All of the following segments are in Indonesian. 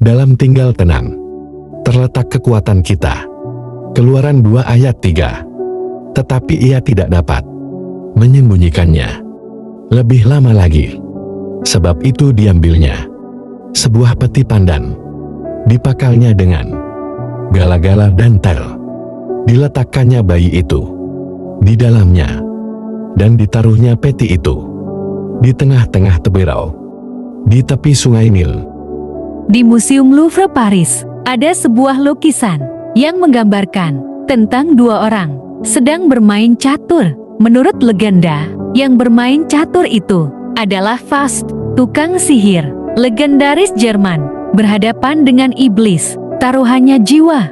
Dalam tinggal tenang terletak kekuatan kita. Keluaran 2 ayat 3. Tetapi ia tidak dapat menyembunyikannya lebih lama lagi. Sebab itu diambilnya sebuah peti pandan, dipakalnya dengan gala-gala dan tel. Diletakkannya bayi itu di dalamnya, dan ditaruhnya peti itu di tengah-tengah teberau, di tepi sungai Nil. Di Museum Louvre Paris, ada sebuah lukisan yang menggambarkan tentang 2 orang sedang bermain catur. Menurut legenda, yang bermain catur itu adalah Faust, tukang sihir legendaris Jerman, berhadapan dengan iblis, taruhannya jiwa.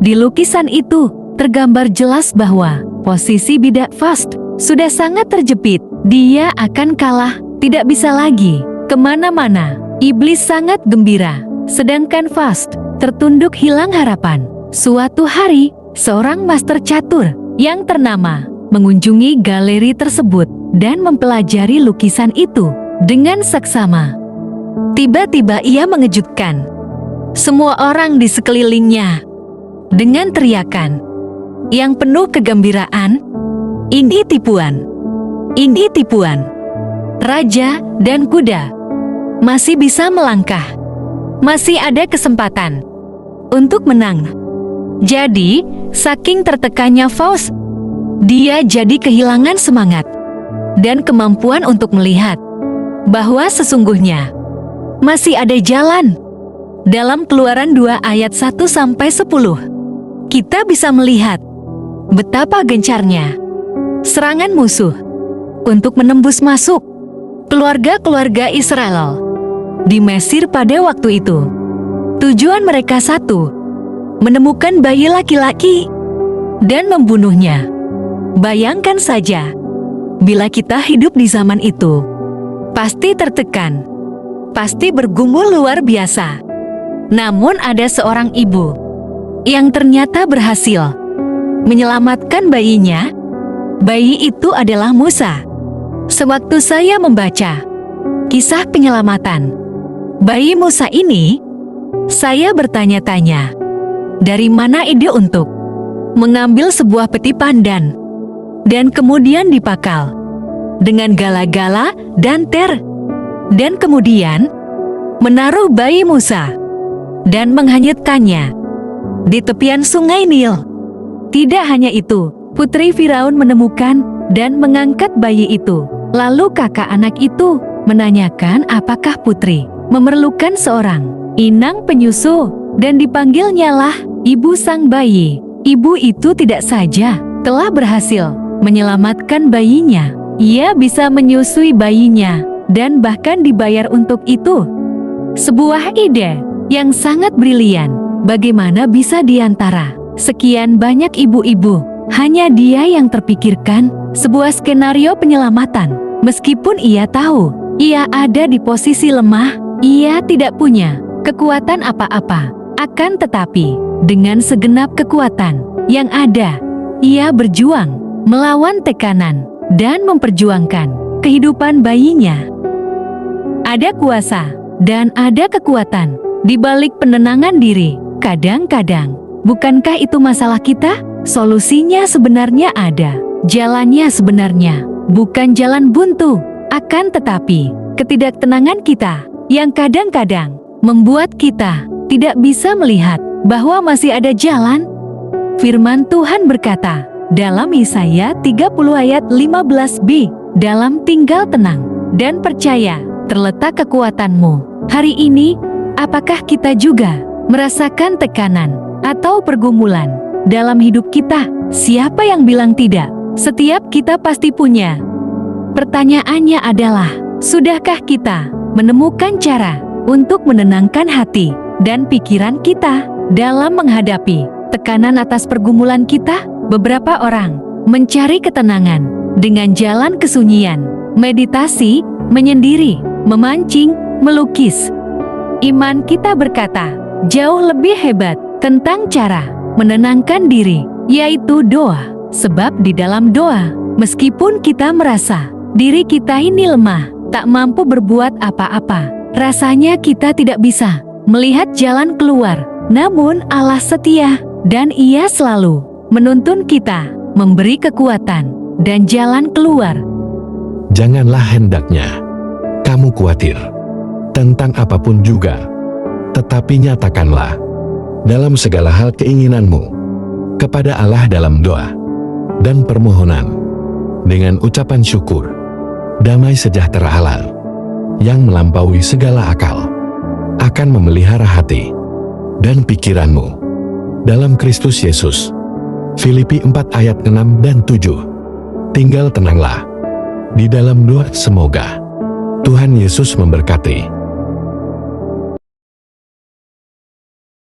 Di lukisan itu, tergambar jelas bahwa posisi bidak Faust sudah sangat terjepit. Dia akan kalah, tidak bisa lagi kemana-mana. Iblis sangat gembira, sedangkan Faust tertunduk hilang harapan. Suatu hari, seorang master catur yang ternama mengunjungi galeri tersebut dan mempelajari lukisan itu dengan seksama. Tiba-tiba ia mengejutkan semua orang di sekelilingnya dengan teriakan yang penuh kegembiraan, "Ini tipuan! Ini tipuan! Raja dan kuda masih bisa melangkah. Masih ada kesempatan untuk menang." Jadi, saking tertekannya Faust, dia jadi kehilangan semangat dan kemampuan untuk melihat bahwa sesungguhnya masih ada jalan. Dalam Keluaran 2 ayat 1-10, kita bisa melihat betapa gencarnya serangan musuh untuk menembus masuk keluarga-keluarga Israel di Mesir pada waktu itu. Tujuan mereka satu, menemukan bayi laki-laki dan membunuhnya. Bayangkan saja, bila kita hidup di zaman itu, pasti tertekan, pasti bergumul luar biasa. Namun ada seorang ibu yang ternyata berhasil menyelamatkan bayinya. Bayi itu adalah Musa. Sewaktu saya membaca kisah penyelamatan bayi Musa ini, saya bertanya-tanya, dari mana ide untuk mengambil sebuah peti pandan dan kemudian dipakal dengan gala-gala dan ter, dan kemudian menaruh bayi Musa dan menghanyutkannya di tepian sungai Nil. Tidak hanya itu, putri Firaun menemukan dan mengangkat bayi itu. Lalu kakak anak itu menanyakan apakah putri memerlukan seorang inang penyusu, dan dipanggilnya lah ibu sang bayi. Ibu itu tidak saja telah berhasil menyelamatkan bayinya, ia bisa menyusui bayinya dan bahkan dibayar untuk itu. Sebuah ide yang sangat brilian. Bagaimana bisa diantara sekian banyak ibu-ibu, hanya dia yang terpikirkan sebuah skenario penyelamatan. Meskipun ia tahu ia ada di posisi lemah, ia tidak punya kekuatan apa-apa. Akan tetapi, dengan segenap kekuatan yang ada, ia berjuang melawan tekanan dan memperjuangkan kehidupan bayinya. Ada kuasa dan ada kekuatan di balik penenangan diri. Kadang-kadang, bukankah itu masalah kita? Solusinya sebenarnya ada. Jalannya sebenarnya bukan jalan buntu, akan tetapi ketidaktenangan kita yang kadang-kadang membuat kita tidak bisa melihat bahwa masih ada jalan. Firman Tuhan berkata dalam Yesaya 30 ayat 15b, dalam tinggal tenang dan percaya terletak kekuatanmu. Hari ini, apakah kita juga merasakan tekanan atau pergumulan dalam hidup kita? Siapa yang bilang tidak? Setiap kita pasti punya. Pertanyaannya adalah, sudahkah kita menemukan cara untuk menenangkan hati dan pikiran kita dalam menghadapi tekanan atas pergumulan kita? Beberapa orang mencari ketenangan dengan jalan kesunyian, meditasi, menyendiri, memancing, melukis. Iman kita berkata jauh lebih hebat tentang cara menenangkan diri, yaitu doa. Sebab di dalam doa, meskipun kita merasa diri kita ini lemah, tak mampu berbuat apa-apa, Rasanya kita tidak bisa melihat jalan keluar, namun Allah setia dan Ia selalu menuntun kita, memberi kekuatan dan jalan keluar. Janganlah hendaknya kamu khawatir tentang apapun juga, tetapi nyatakanlah dalam segala hal keinginanmu kepada Allah dalam doa dan permohonan dengan ucapan syukur. Damai sejahtera Allah yang melampaui segala akal akan memelihara hati dan pikiranmu dalam Kristus Yesus. Filipi 4 ayat 6 dan 7. Tinggal tenanglah di dalam doa. Semoga Tuhan Yesus memberkati.